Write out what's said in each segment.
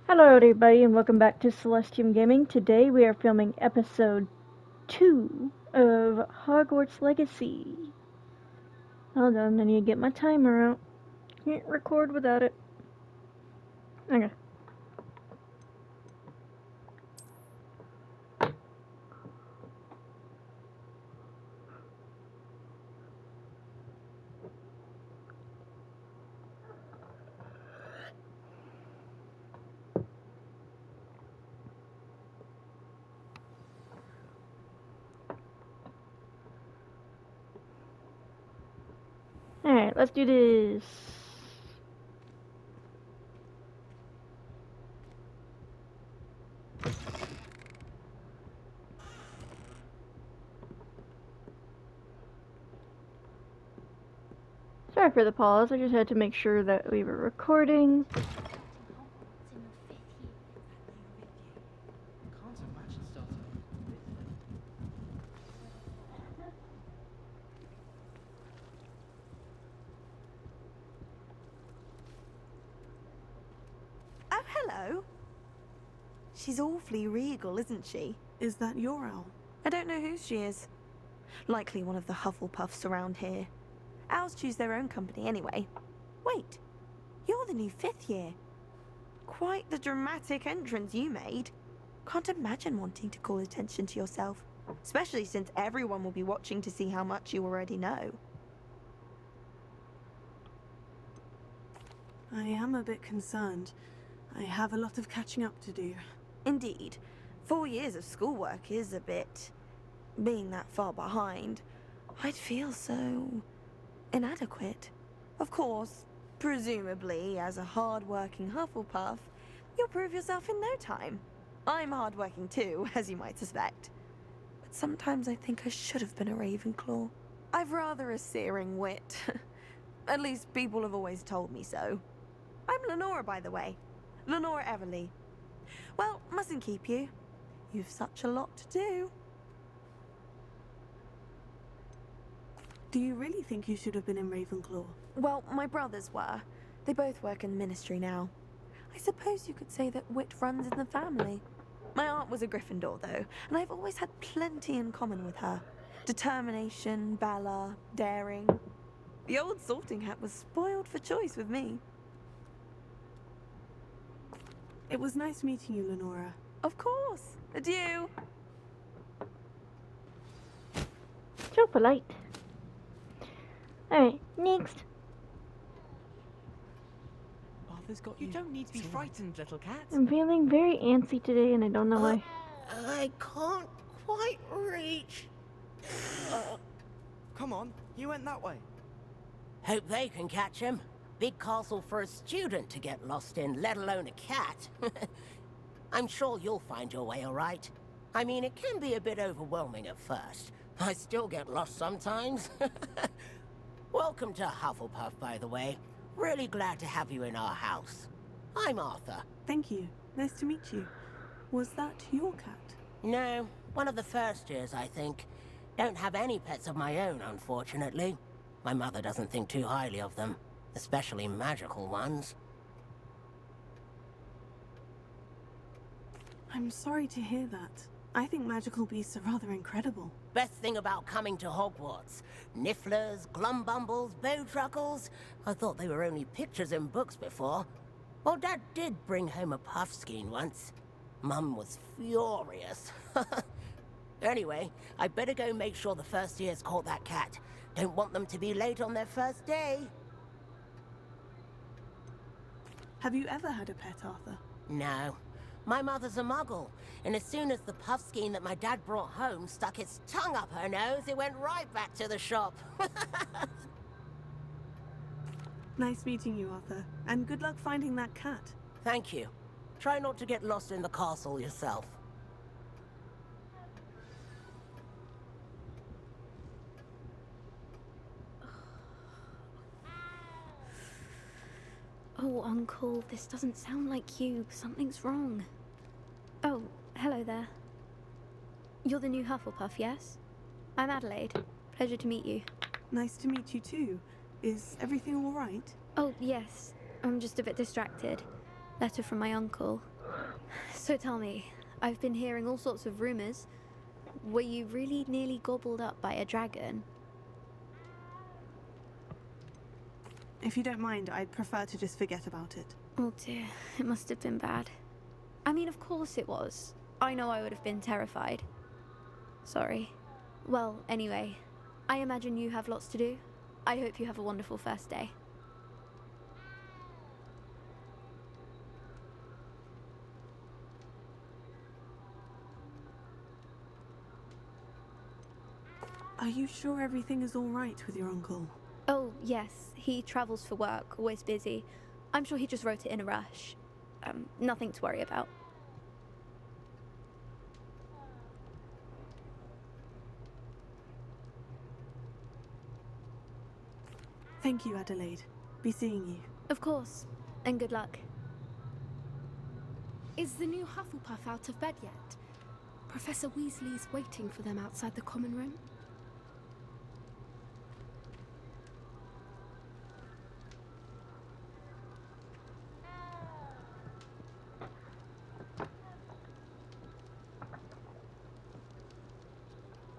Hello everybody and welcome back to Celestium Gaming. Today we are filming episode 2 of Hogwarts Legacy. Hold on, I need to get my timer out. Can't record without it. Okay. Alright, let's do this. Sorry for the pause, I just had to make sure that we were recording. Oh, hello. She's awfully regal, isn't she? Is that your owl? I don't know who she is. Likely one of the Hufflepuffs around here. Owls choose their own company anyway. Wait, you're the new 5th year. Quite the dramatic entrance you made. Can't imagine wanting to call attention to yourself, especially since everyone will be watching to see how much you already know. I am a bit concerned. I have a lot of catching up to do. Indeed. 4 years of schoolwork is a bit... being that far behind. I'd feel so... inadequate. Of course, presumably, as a hard-working Hufflepuff, you'll prove yourself in no time. I'm hard-working too, as you might suspect. But sometimes I think I should have been a Ravenclaw. I've rather a searing wit. At least people have always told me so. I'm Lenora, by the way. Lenora Everly. Well, mustn't keep you. You've such a lot to do. Do you really think you should have been in Ravenclaw? Well, my brothers were. They both work in the ministry now. I suppose you could say that wit runs in the family. My aunt was a Gryffindor, though, and I've always had plenty in common with her. Determination, valor, daring. The old sorting hat was spoiled for choice with me. It was nice meeting you, Lenora. Of course. Adieu. So polite. Alright, next. Arthur's got you. You don't need to be frightened, little cat. I'm feeling very antsy today and I don't know why. I can't quite reach. Come on, you went that way. Hope they can catch him. Big castle for a student to get lost in, let alone a cat. I'm sure you'll find your way all right. I mean, it can be a bit overwhelming at first. I still get lost sometimes. Welcome to Hufflepuff, by the way. Really glad to have you in our house. I'm Arthur. Thank you. Nice to meet you. Was that your cat? No, one of the first years, I think. Don't have any pets of my own, unfortunately. My mother doesn't think too highly of them, especially magical ones. I'm sorry to hear that. I think magical beasts are rather incredible. Best thing about coming to Hogwarts. Nifflers, glumbumbles, bowtruckles. I thought they were only pictures in books before. Well, Dad did bring home a puffskein once. Mum was furious. Anyway, I better go make sure the first years caught that cat. Don't want them to be late on their first day. Have you ever had a pet, Arthur? No. My mother's a muggle, and as soon as the puffskein that my dad brought home stuck its tongue up her nose, it went right back to the shop. Nice meeting you, Arthur. And good luck finding that cat. Thank you. Try not to get lost in the castle yourself. Oh, Uncle, this doesn't sound like you. Something's wrong. Oh, hello there. You're the new Hufflepuff, yes? I'm Adelaide. Pleasure to meet you. Nice to meet you too. Is everything all right? Oh, yes. I'm just a bit distracted. Letter from my uncle. So tell me, I've been hearing all sorts of rumors. Were you really nearly gobbled up by a dragon? If you don't mind, I'd prefer to just forget about it. Oh dear, it must have been bad. I mean, of course it was. I know I would have been terrified. Sorry. Well, anyway, I imagine you have lots to do. I hope you have a wonderful first day. Are you sure everything is all right with your uncle? Oh, yes, he travels for work, always busy. I'm sure he just wrote it in a rush. Nothing to worry about. Thank you, Adelaide. Be seeing you. Of course, and good luck. Is the new Hufflepuff out of bed yet? Professor Weasley's waiting for them outside the common room.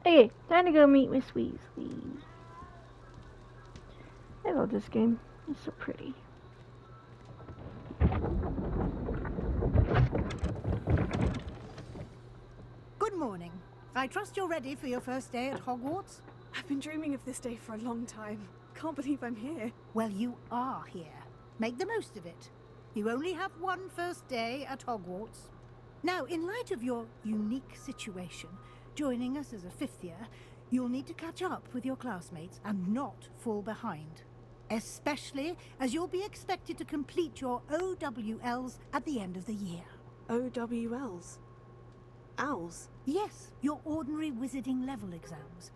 Okay, time to go meet Miss Weasley. I love this game. It's so pretty. Good morning. I trust you're ready for your first day at Hogwarts? I've been dreaming of this day for a long time. Can't believe I'm here. Well, you are here. Make the most of it. You only have one first day at Hogwarts. Now, in light of your unique situation, joining us as a fifth year, you'll need to catch up with your classmates and not fall behind. Especially as you'll be expected to complete your OWLs at the end of the year. OWLs? Owls? Yes, your ordinary wizarding level exams.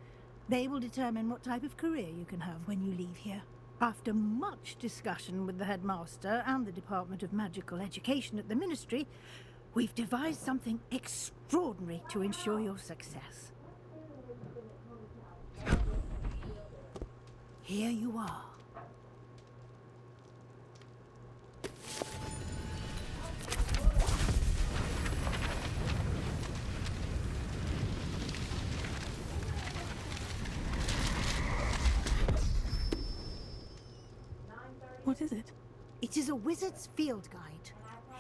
They will determine what type of career you can have when you leave here. After much discussion with the headmaster and the Department of Magical Education at the Ministry, we've devised something extraordinary to ensure your success. Here you are. What is it? It is a wizard's field guide.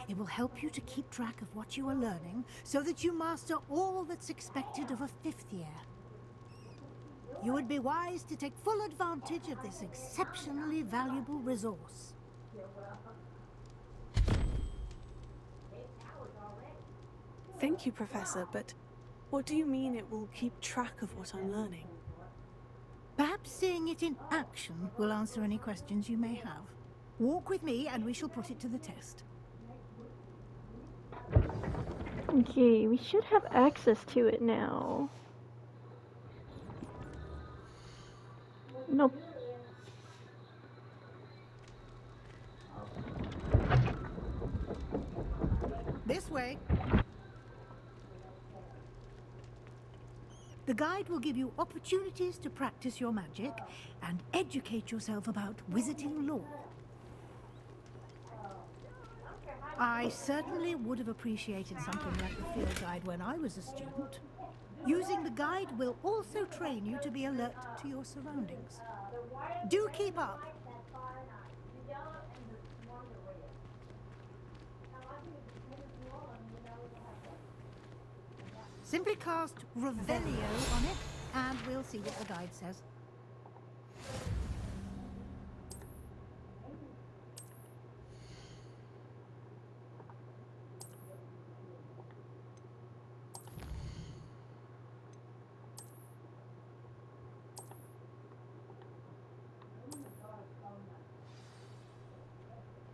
It will help you to keep track of what you are learning so that you master all that's expected of a fifth year. You would be wise to take full advantage of this exceptionally valuable resource. Thank you, Professor, but what do you mean it will keep track of what I'm learning? Perhaps seeing it in action will answer any questions you may have. Walk with me and we shall put it to the test. Okay, we should have access to it now. Nope. This way. The guide will give you opportunities to practice your magic and educate yourself about wizarding lore. I certainly would have appreciated something like the field guide when I was a student. Using the guide will also train you to be alert to your surroundings. Do keep up! Simply cast Revelio on it, and we'll see what the guide says.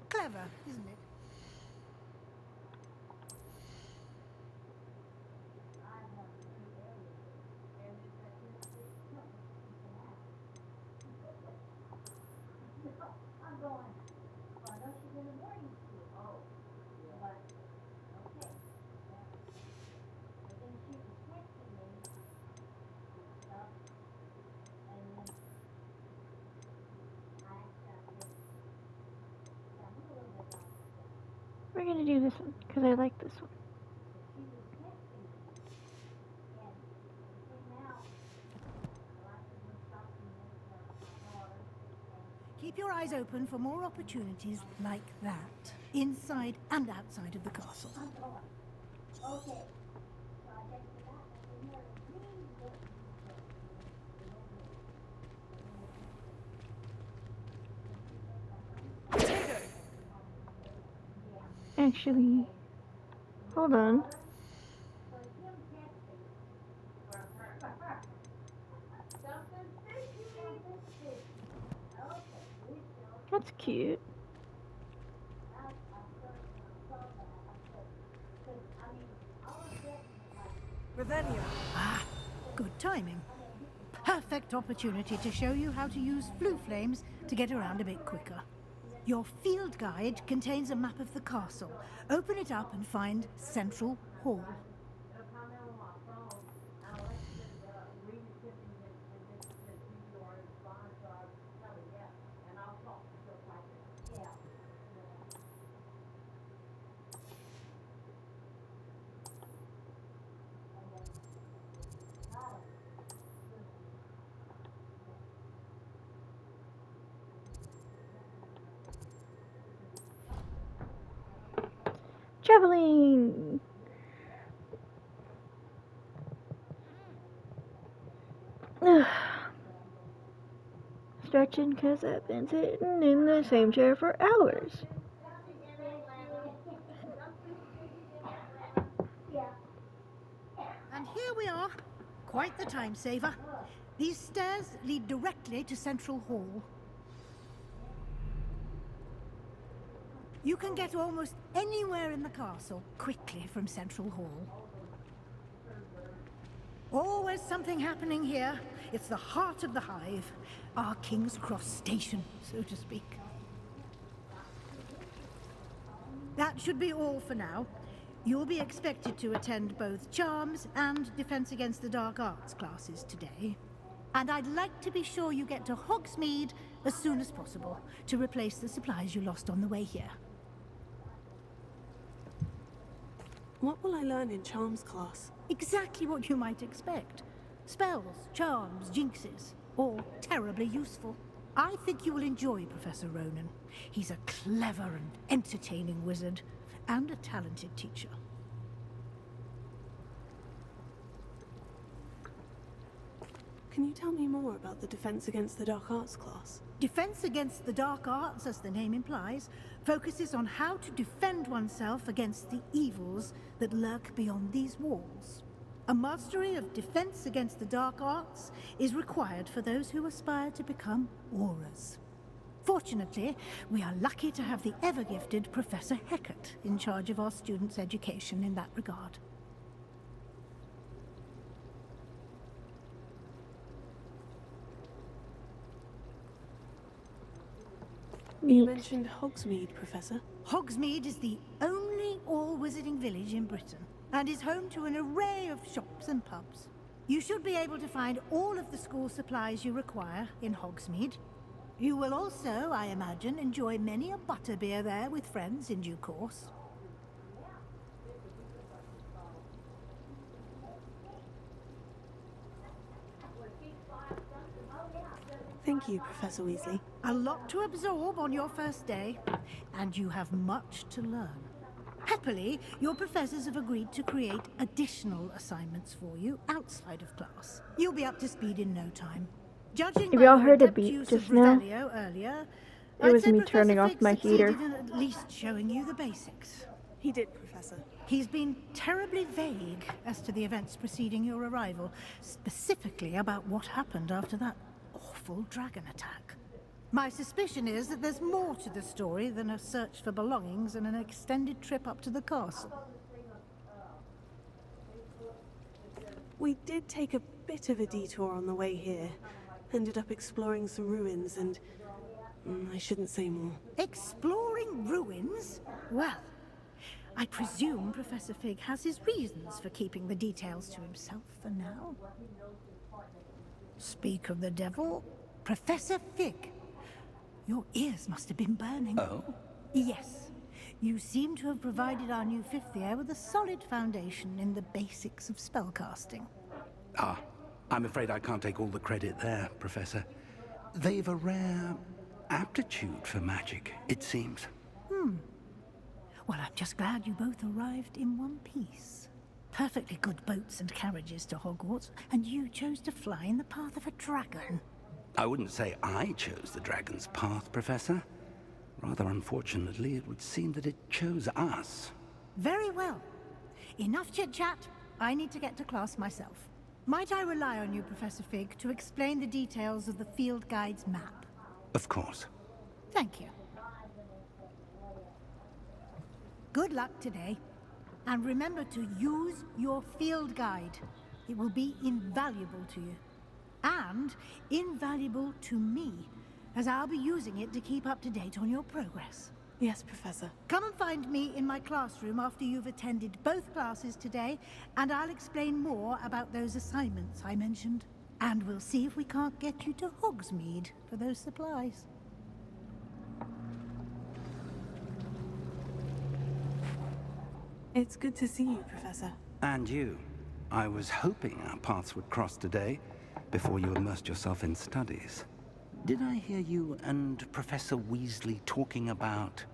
Clever, isn't it? We're gonna do this one, because I like this one. your eyes open for more opportunities like that, inside and outside of the castle. Actually, hold on. That's cute. Revelio. Ah, good timing. Perfect opportunity to show you how to use flue flames to get around a bit quicker. Your field guide contains a map of the castle. Open it up and find Central Hall. Traveling! Stretching because I've been sitting in the same chair for hours. And here we are. Quite the time saver. These stairs lead directly to Central Hall. You can get almost anywhere in the castle quickly from Central Hall. Always something happening here. It's the heart of the hive. Our King's Cross station, so to speak. That should be all for now. You'll be expected to attend both Charms and Defense Against the Dark Arts classes today. And I'd like to be sure you get to Hogsmeade as soon as possible to replace the supplies you lost on the way here. What will I learn in Charms class? Exactly what you might expect. Spells, charms, jinxes, all terribly useful. I think you will enjoy Professor Ronan. He's a clever and entertaining wizard, and a talented teacher. Can you tell me more about the Defense Against the Dark Arts class? Defense Against the Dark Arts, as the name implies, focuses on how to defend oneself against the evils that lurk beyond these walls. A mastery of Defense Against the Dark Arts is required for those who aspire to become Aurors. Fortunately, we are lucky to have the ever-gifted Professor Hecat in charge of our students' education in that regard. You mentioned Hogsmeade, Professor. Hogsmeade is the only all-wizarding village in Britain, and is home to an array of shops and pubs. You should be able to find all of the school supplies you require in Hogsmeade. You will also, I imagine, enjoy many a butterbeer there with friends in due course. Thank you, Professor Weasley. A lot to absorb on your first day, and you have much to learn. Happily, your professors have agreed to create additional assignments for you outside of class. You'll be up to speed in no time. Judging Have by y'all your heard a adept beep use just of now? Revelio earlier, It I'd was say me Professor turning off Fig my heater. succeeded in at least showing you the basics. He did, Professor. He's been terribly vague as to the events preceding your arrival, specifically about what happened after that awful dragon attack. My suspicion is that there's more to the story than a search for belongings and an extended trip up to the castle. We did take a bit of a detour on the way here. Ended up exploring some ruins and... I shouldn't say more. Exploring ruins? Well, I presume Professor Fig has his reasons for keeping the details to himself for now. Speak of the devil, Professor Fig. Your ears must have been burning. Oh? Yes. You seem to have provided our new fifth year with a solid foundation in the basics of spellcasting. Ah, I'm afraid I can't take all the credit there, Professor. They've a rare aptitude for magic, it seems. Well, I'm just glad you both arrived in one piece. Perfectly good boats and carriages to Hogwarts, and you chose to fly in the path of a dragon. I wouldn't say I chose the dragon's path, Professor. Rather unfortunately, it would seem that it chose us. Very well. Enough chit-chat. I need to get to class myself. Might I rely on you, Professor Fig, to explain the details of the field guide's map? Of course. Thank you. Good luck today. And remember to use your field guide. It will be invaluable to you. And invaluable to me, as I'll be using it to keep up to date on your progress. Yes, Professor. Come and find me in my classroom after you've attended both classes today, and I'll explain more about those assignments I mentioned. And we'll see if we can't get you to Hogsmeade for those supplies. It's good to see you, Professor. And you. I was hoping our paths would cross today, before you immersed yourself in studies. Did I hear you and Professor Weasley talking about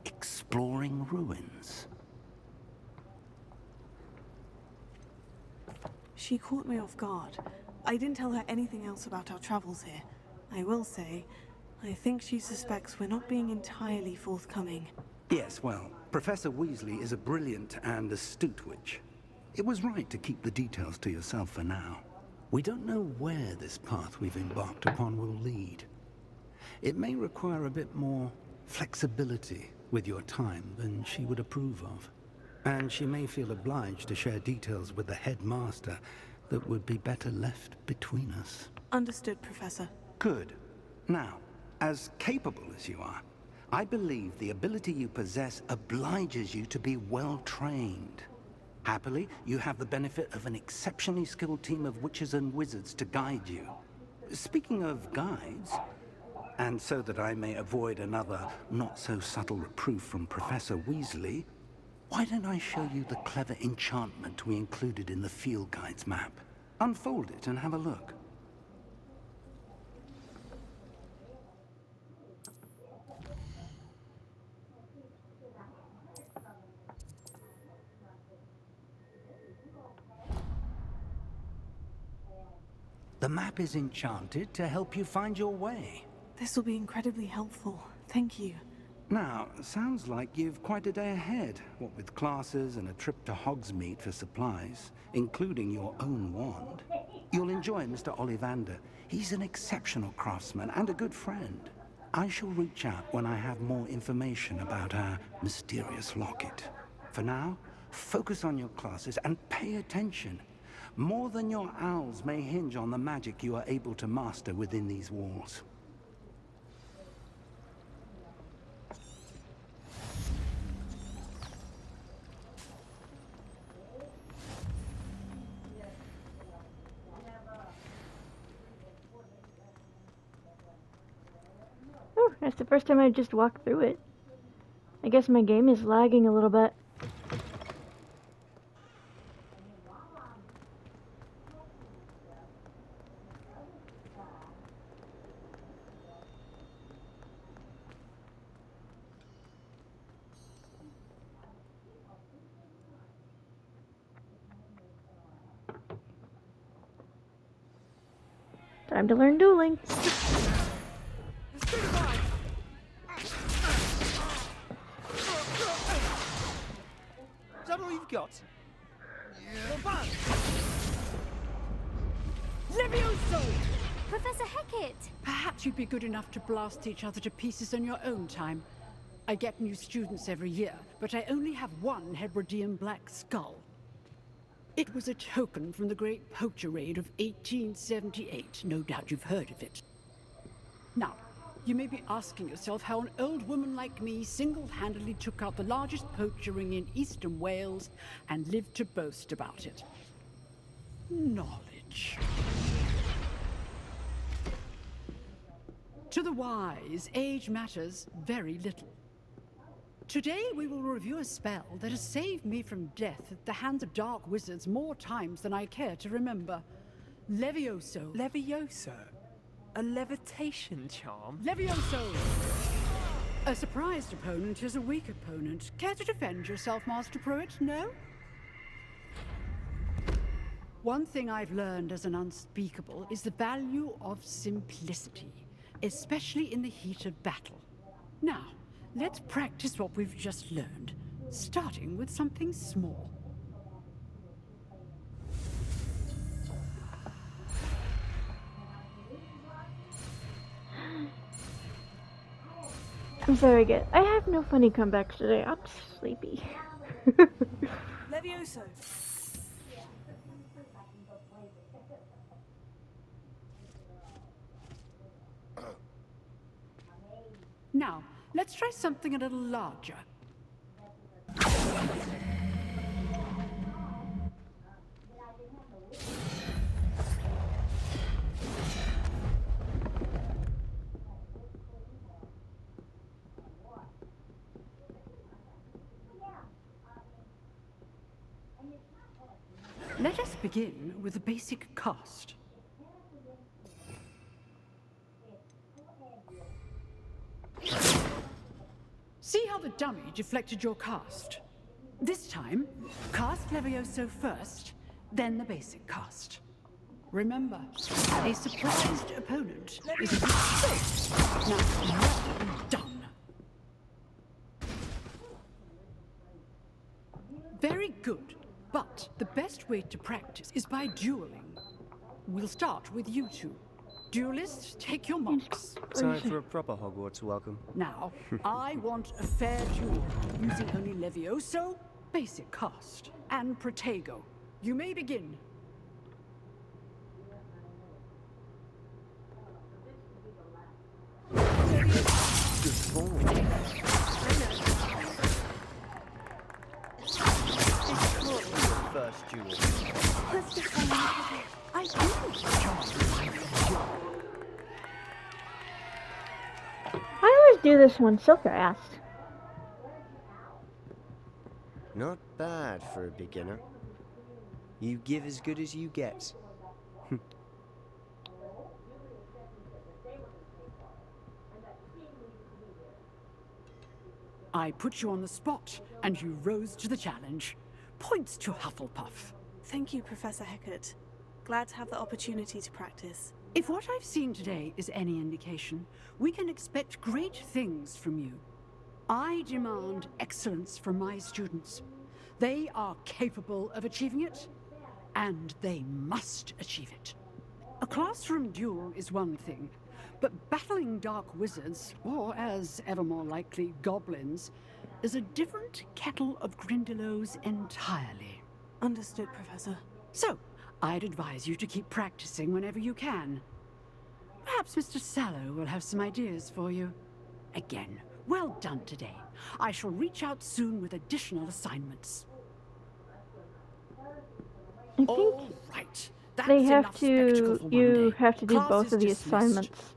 exploring ruins? She caught me off guard. I didn't tell her anything else about our travels here. I will say, I think she suspects we're not being entirely forthcoming. Yes, well, Professor Weasley is a brilliant and astute witch. It was right to keep the details to yourself for now. We don't know where this path we've embarked upon will lead. It may require a bit more flexibility with your time than she would approve of. And she may feel obliged to share details with the headmaster that would be better left between us. Understood, Professor. Good. Now, as capable as you are, I believe the ability you possess obliges you to be well trained. Happily, you have the benefit of an exceptionally skilled team of witches and wizards to guide you. Speaking of guides, and so that I may avoid another not-so-subtle reproof from Professor Weasley, why don't I show you the clever enchantment we included in the field guide's map? Unfold it and have a look. The map is enchanted to help you find your way. This will be incredibly helpful. Thank you. Now, sounds like you've quite a day ahead, what with classes and a trip to Hogsmeade for supplies, including your own wand. You'll enjoy Mr. Ollivander. He's an exceptional craftsman and a good friend. I shall reach out when I have more information about our mysterious locket. For now, focus on your classes and pay attention. More than your owls may hinge on the magic you are able to master within these walls. Oh, that's the first time I just walked through it. I guess my game is lagging a little bit. Time to learn dueling. Is that all you've got? Levioso! Professor Hecat! Perhaps you'd be good enough to blast each other to pieces on your own time. I get new students every year, but I only have one Hebridean black skull. It was a token from the Great Poacher Raid of 1878. No doubt you've heard of it. Now, you may be asking yourself how an old woman like me single-handedly took out the largest poacher ring in eastern Wales and lived to boast about it. Knowledge. To the wise, age matters very little. Today we will review a spell that has saved me from death at the hands of dark wizards more times than I care to remember. Levioso. Levioso? A levitation charm? Levioso! A surprised opponent is a weak opponent. Care to defend yourself, Master Pruitt? No? One thing I've learned as an unspeakable is the value of simplicity, especially in the heat of battle. Now, let's practice what we've just learned, starting with something small. I'm sorry again. I have no funny comebacks today. I'm sleepy. Levioso. Now, let's try something a little larger. Let us begin with a basic cast. See how the dummy deflected your cast? This time, cast Levioso first, then the basic cast. Remember, a surprised opponent is a bit safe. Now, well done. Very good, but the best way to practice is by dueling. We'll start with you two. Duelists, take your marks. Time for a proper Hogwarts welcome. Now, I want a fair duel, using only Levioso, basic cast, and Protego. You may begin. Good form. First duel. I always do this one so fast. Not bad for a beginner. You give as good as you get. I put you on the spot, and you rose to the challenge. Points to Hufflepuff. Thank you, Professor Hecat. Glad to have the opportunity to practice. If what I've seen today is any indication, we can expect great things from you. I demand excellence from my students. They are capable of achieving it, and they must achieve it. A classroom duel is one thing, but battling dark wizards, or as ever more likely, goblins, is a different kettle of Grindylows entirely. Understood, Professor. So, I'd advise you to keep practicing whenever you can. Perhaps Mr. Sallow will have some ideas for you. Again, well done today. I shall reach out soon with additional assignments. I think All right. they have enough to. spectacle for one You day. have to do Class both is of the dismissed. assignments.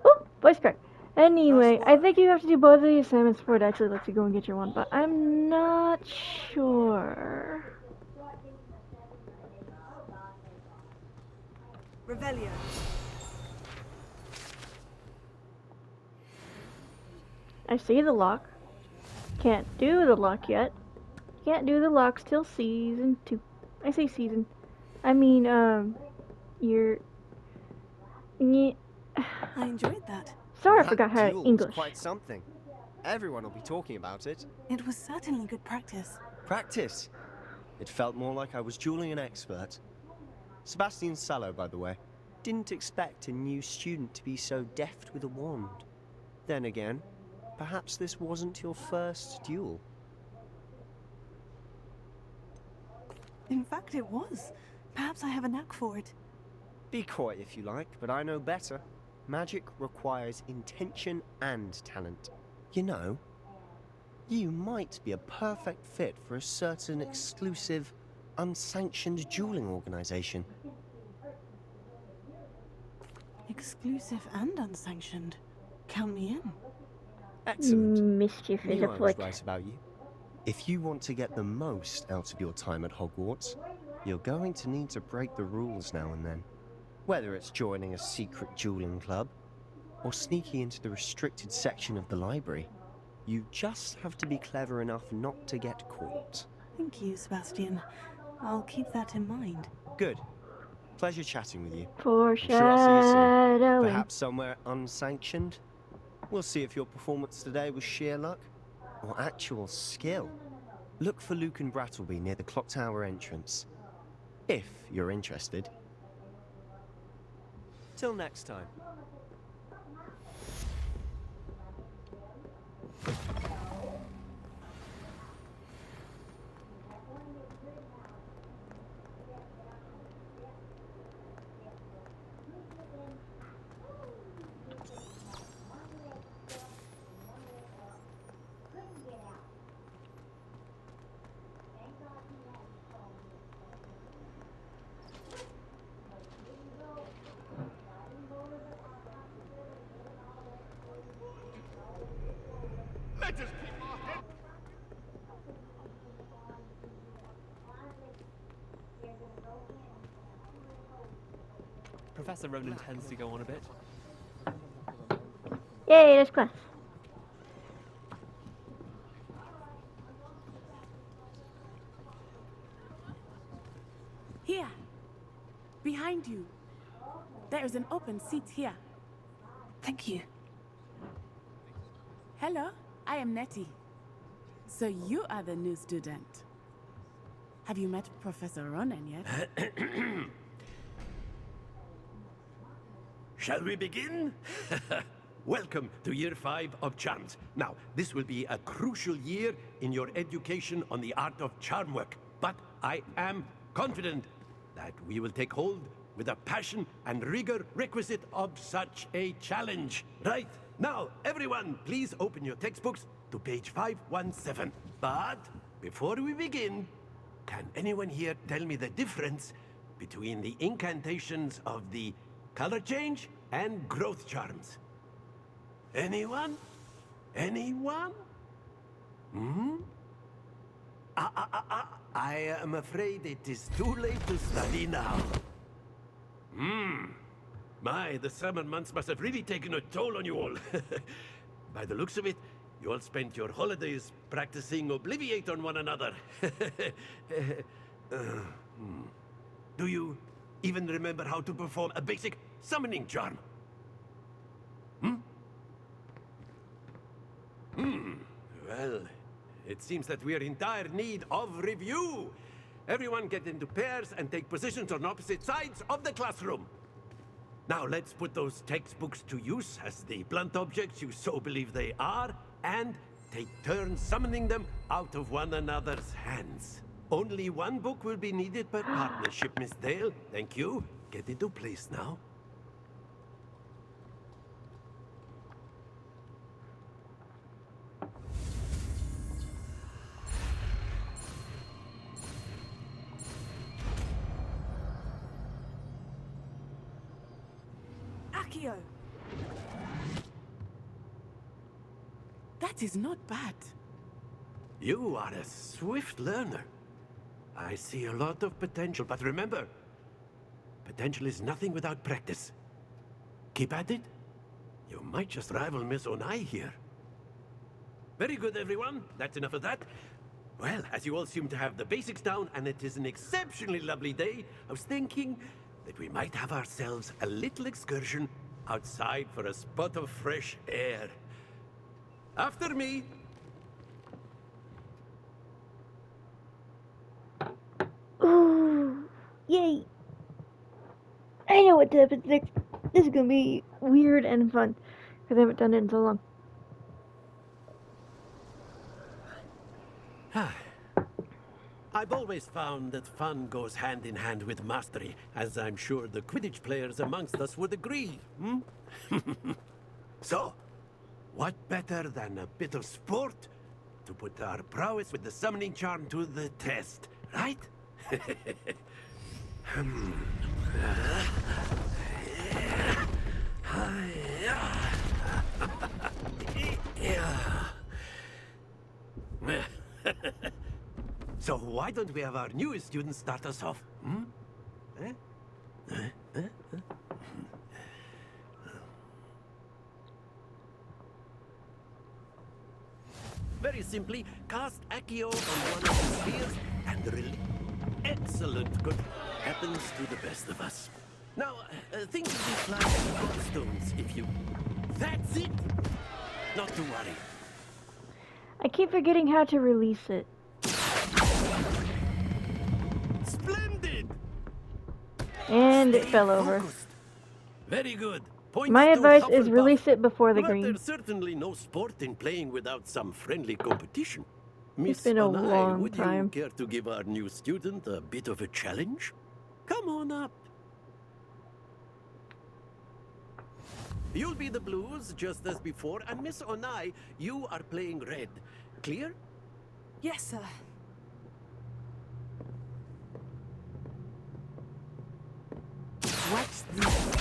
Oh, voice crack. Anyway, I think you have to do both of the assignments before it actually lets you go and get your one, but I'm not sure. Revelio. I see the lock. Can't do the lock yet. Can't do the locks till season 2. I say season. I mean, you're... I enjoyed that. Sorry, I That forgot how to duel was English. quite something. Everyone will be talking about it. It was certainly good practice. Practice. It felt more like I was dueling an expert. Sebastian Sallow, by the way. Didn't expect a new student to be so deft with a wand. Then again, perhaps this wasn't your first duel. In fact, it was. Perhaps I have a knack for it. Be coy if you like, but I know better. Magic requires intention and talent. You know, you might be a perfect fit for a certain exclusive, unsanctioned dueling organization. Exclusive and unsanctioned. Count me in. Excellent. Mischief is Knew I a was flick. right about you. If you want to get the most out of your time at Hogwarts, you're going to need to break the rules now and then. Whether it's joining a secret dueling club or sneaking into the restricted section of the library, you just have to be clever enough not to get caught. Thank you, Sebastian. I'll keep that in mind. Good. Pleasure chatting with you. I'm Foreshadowing. sure I'll see you soon. Perhaps somewhere unsanctioned? We'll see if your performance today was sheer luck or actual skill. Look for Luke and Brattleby near the clock tower entrance, if you're interested. Till next time. Professor Ronan tends to go on a bit. Yay, that's class. Here, behind you. There is an open seat here. Thank you. Hello, I am Nettie. So you are the new student. Have you met Professor Ronan yet? Shall we begin? Welcome to Year 5 of Charms. Now, this will be a crucial year in your education on the art of charm work, but I am confident that we will take hold with the passion and rigor requisite of such a challenge. Right, now, everyone, please open your textbooks to page 517. But before we begin, can anyone here tell me the difference between the incantations of the color change and growth charms? Anyone? Anyone? I am afraid it is too late to study now. My, the summer months must have really taken a toll on you all. By the looks of it, you all spent your holidays practicing Obliviate on one another. Do you even remember how to perform a basic summoning charm? Well, it seems that we are in dire need of review. Everyone get into pairs and take positions on opposite sides of the classroom. Now let's put those textbooks to use as the blunt objects you so believe they are, and take turns summoning them out of one another's hands. Only one book will be needed per partnership, Miss Dale. Thank you. Get into place now. Accio! That is not bad. You are a swift learner. I see a lot of potential, but remember, potential is nothing without practice. Keep at it. You might just rival Miss Onai here. Very good, everyone. That's enough of that. Well, as you all seem to have the basics down, and it is an exceptionally lovely day, I was thinking that we might have ourselves a little excursion outside for a spot of fresh air. After me. Ooh, yay! I know what to happen next. This is gonna be weird and fun because I haven't done it in so long. I've always found that fun goes hand in hand with mastery, as I'm sure the Quidditch players amongst us would agree. So, what better than a bit of sport to put our prowess with the summoning charm to the test, right? So why don't we have our newest student start us off? simply cast Accio on one of the spheres and release. Excellent. Good. Happens to the best of us. Now, think of this like gobstones, if you... That's it! Not to worry. I keep forgetting how to release it. Splendid! And it Stay fell over. focused. Very good. Points My to advice is Hufflepuff. release it before the But green. there's certainly no sport in playing without some friendly competition. It's Miss been a Onai, long would time. you care to give our new student a bit of a challenge? Come on up. You'll be the blues, just as before, and Miss Onai, you are playing red. Clear? Yes, sir. Watch this.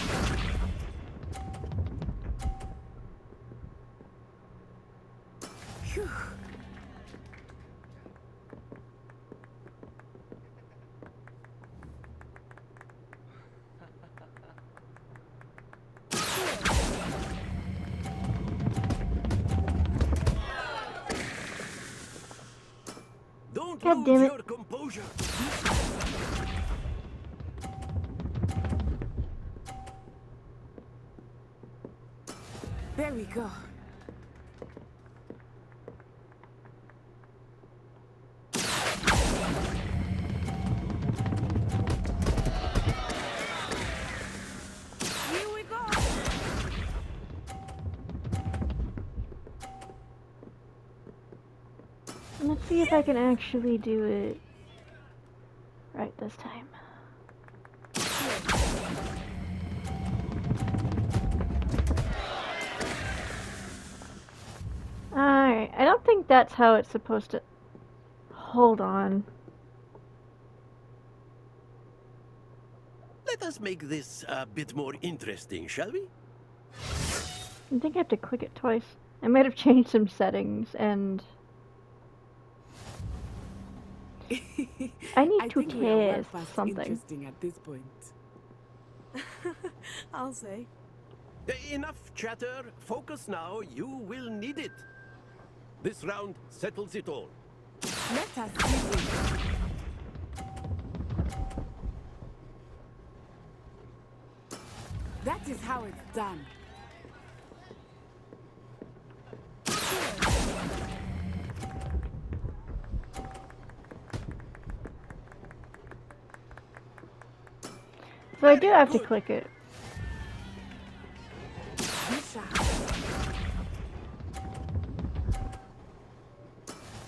Phew. Don't God lose damn it. your composure. There we go. Here we go. Let's see if I can actually do it right this time. Alright, I don't think that's how it's supposed to... Hold on. Let us make this a bit more interesting, shall we? I think I have to click it twice. I might have changed some settings and... I need to think we are well test past something. interesting at this point. I'll say. Enough chatter. Focus now. You will need it. This round settles it all. Let us see this. That is how it's done. So I do have to click it. Misha.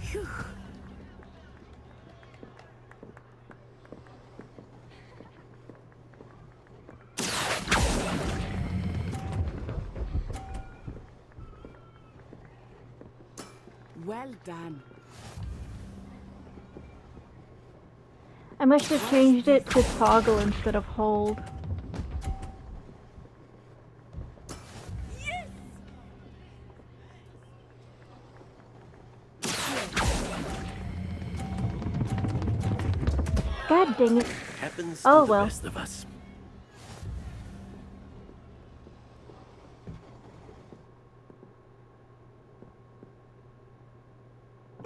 Phew. Well done. I must have changed it to toggle instead of hold. God dang it. Happens Oh, to the well. best of us.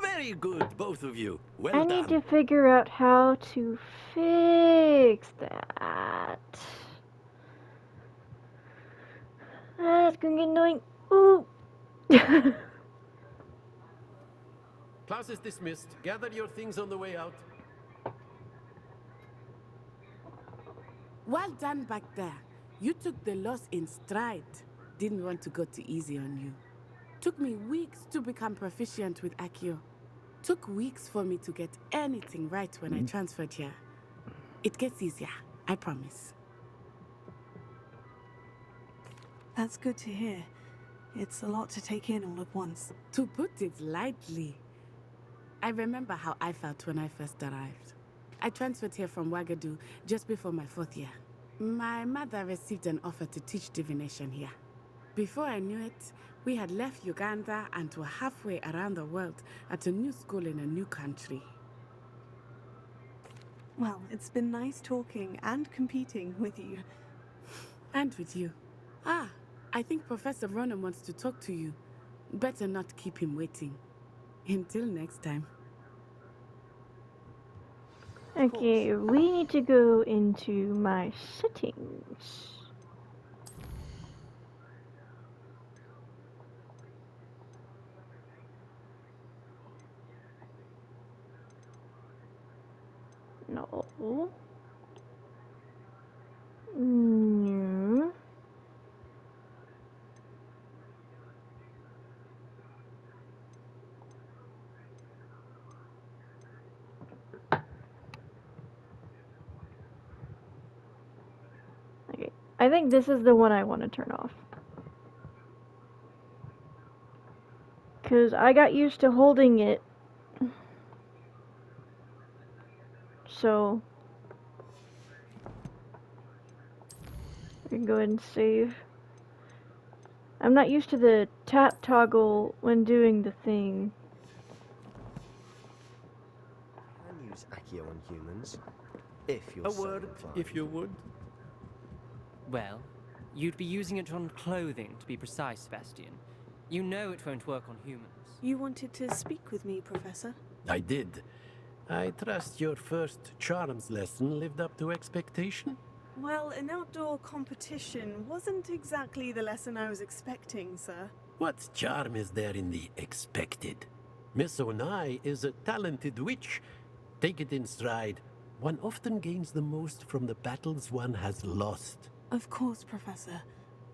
Very good, both of you. Well I done. need to figure out how to fix that. That's gonna get annoying. Ooh. Class is dismissed. Gather your things on the way out. Well done back there. You took the loss in stride. Didn't want to go too easy on you. Took me weeks to become proficient with Accio. Took weeks for me to get anything right when I transferred here. It gets easier, I promise. That's good to hear. It's a lot to take in all at once. To put it lightly, I remember how I felt when I first arrived. I transferred here from Wagadu just before my 4th year. My mother received an offer to teach divination here. Before I knew it, we had left Uganda and were halfway around the world at a new school in a new country. Well, it's been nice talking and competing with you. And with you. Ah, I think Professor Ronan wants to talk to you. Better not keep him waiting. Until next time. Okay, we need to go into my settings. No. No. Okay, I think this is the one I want to turn off. Because I got used to holding it. So, we can go ahead and save. I'm not used to the tap toggle when doing the thing. You can use Accio on humans, if you're A so word, inclined. if you would. Well, you'd be using it on clothing, to be precise, Sebastian. You know it won't work on humans. You wanted to speak with me, Professor? I did. I trust your first charms lesson lived up to expectation? Well, an outdoor competition wasn't exactly the lesson I was expecting, sir. What charm is there in the expected? Miss Onai is a talented witch. Take it in stride. One often gains the most from the battles one has lost. Of course, Professor.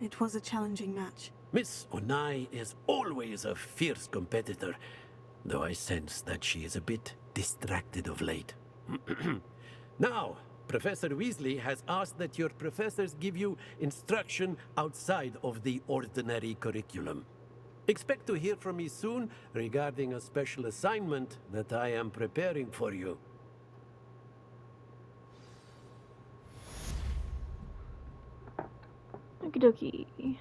It was a challenging match. Miss Onai is always a fierce competitor, though I sense that she is a bit distracted of late. Now, Professor Weasley has asked that your professors give you instruction outside of the ordinary curriculum. Expect to hear from me soon regarding a special assignment that I am preparing for you. Okie dokie.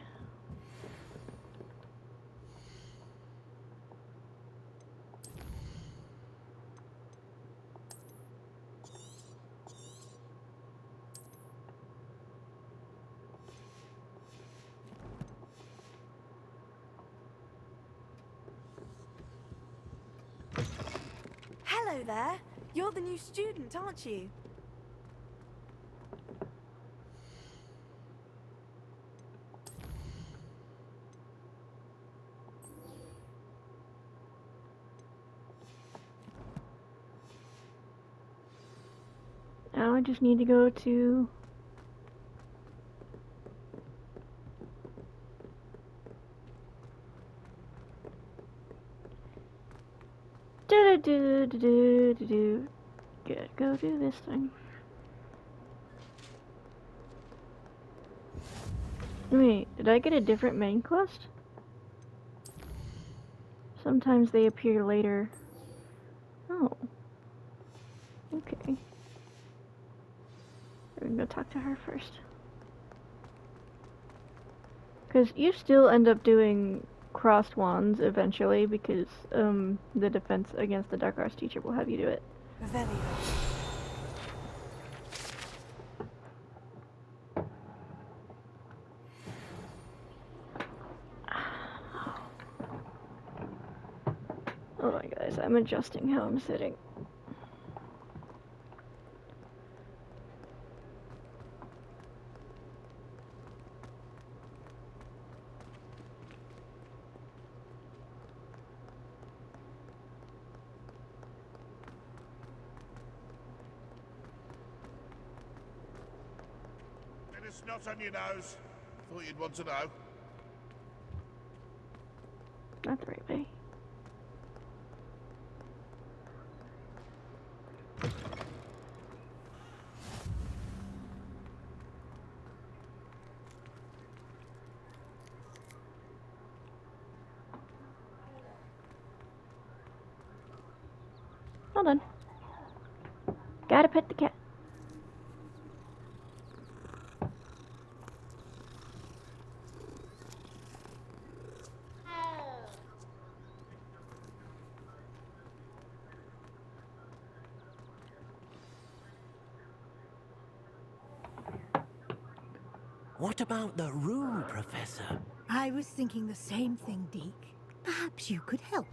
Hello there. You're the new student, aren't you? Now I just need to go to... Do-do-do-do-do-do-do. Good, go do this thing. Wait, did I get a different main quest? Sometimes they appear later. Oh. Okay. We're gonna go talk to her first. Because you still end up doing crossed wands eventually, because the defense against the dark arts teacher will have you do it. Very well. Oh my guys, I'm adjusting how I'm sitting. Bit of snot on your nose. Thought you'd want to know. Not the right way. Hold on. Gotta pet the cat. What about the room, Professor? I was thinking the same thing, Deke. Perhaps you could help.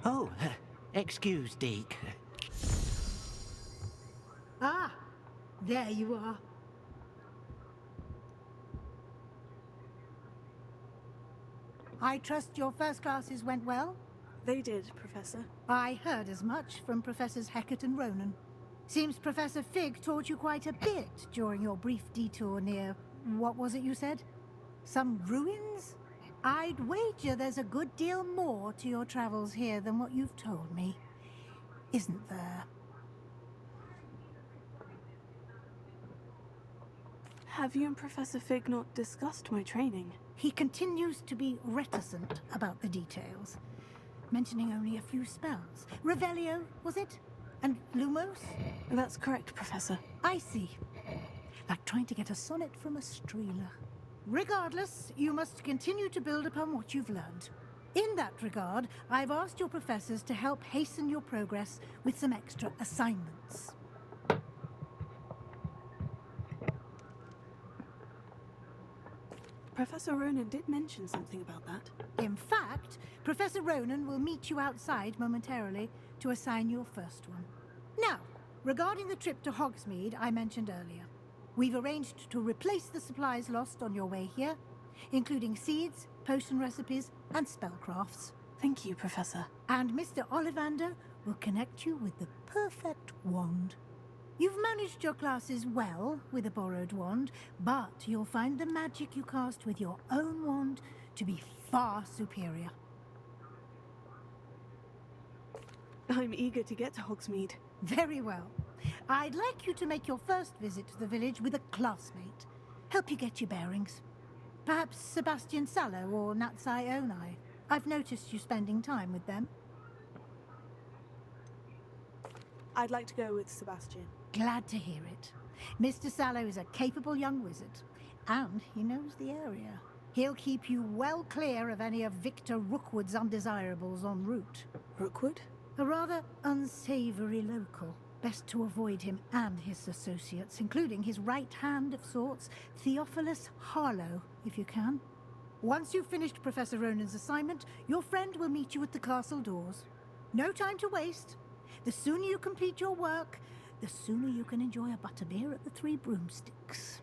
Oh, excuse, Deke. Ah, there you are. I trust your first classes went well? They did, Professor. I heard as much from Professors Hecat and Ronan. Seems Professor Fig taught you quite a bit during your brief detour near... what was it you said? Some ruins? I'd wager there's a good deal more to your travels here than what you've told me. Isn't there? Have you and Professor Fig not discussed my training? He continues to be reticent about the details, mentioning only a few spells. Revelio, was it? And Lumos? That's correct, Professor. I see. Like trying to get a sonnet from a streeler. Regardless, you must continue to build upon what you've learned. In that regard, I've asked your professors to help hasten your progress with some extra assignments. Professor Ronan did mention something about that. In fact, Professor Ronan will meet you outside momentarily to assign your first one. Now, regarding the trip to Hogsmeade I mentioned earlier, we've arranged to replace the supplies lost on your way here, including seeds, potion recipes, and spellcrafts. Thank you, Professor. And Mr. Ollivander will connect you with the perfect wand. You've managed your classes well with a borrowed wand, but you'll find the magic you cast with your own wand to be far superior. I'm eager to get to Hogsmeade. Very well. I'd like you to make your first visit to the village with a classmate. Help you get your bearings. Perhaps Sebastian Sallow or Natsai Onai. I've noticed you spending time with them. I'd like to go with Sebastian. Glad to hear it. Mr. Sallow is a capable young wizard, and he knows the area. He'll keep you well clear of any of Victor Rookwood's undesirables en route. Rookwood? A rather unsavory local. Best to avoid him and his associates, including his right hand of sorts, Theophilus Harlow, if you can. Once you've finished Professor Ronan's assignment, your friend will meet you at the castle doors. No time to waste. The sooner you complete your work, the sooner you can enjoy a butterbeer at the Three Broomsticks.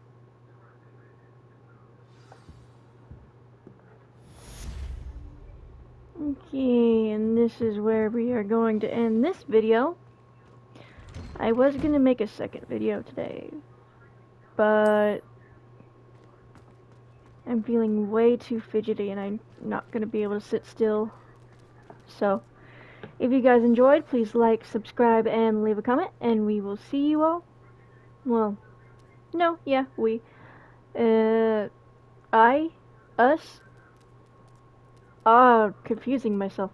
Okay, and this is where we are going to end this video. I was going to make a second video today, but I'm feeling way too fidgety and I'm not going to be able to sit still. So, if you guys enjoyed, please like, subscribe, and leave a comment, and we will see you all. Well, no, yeah, we. Us. Confusing myself.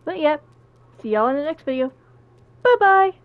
But yeah, see y'all in the next video. Bye-bye!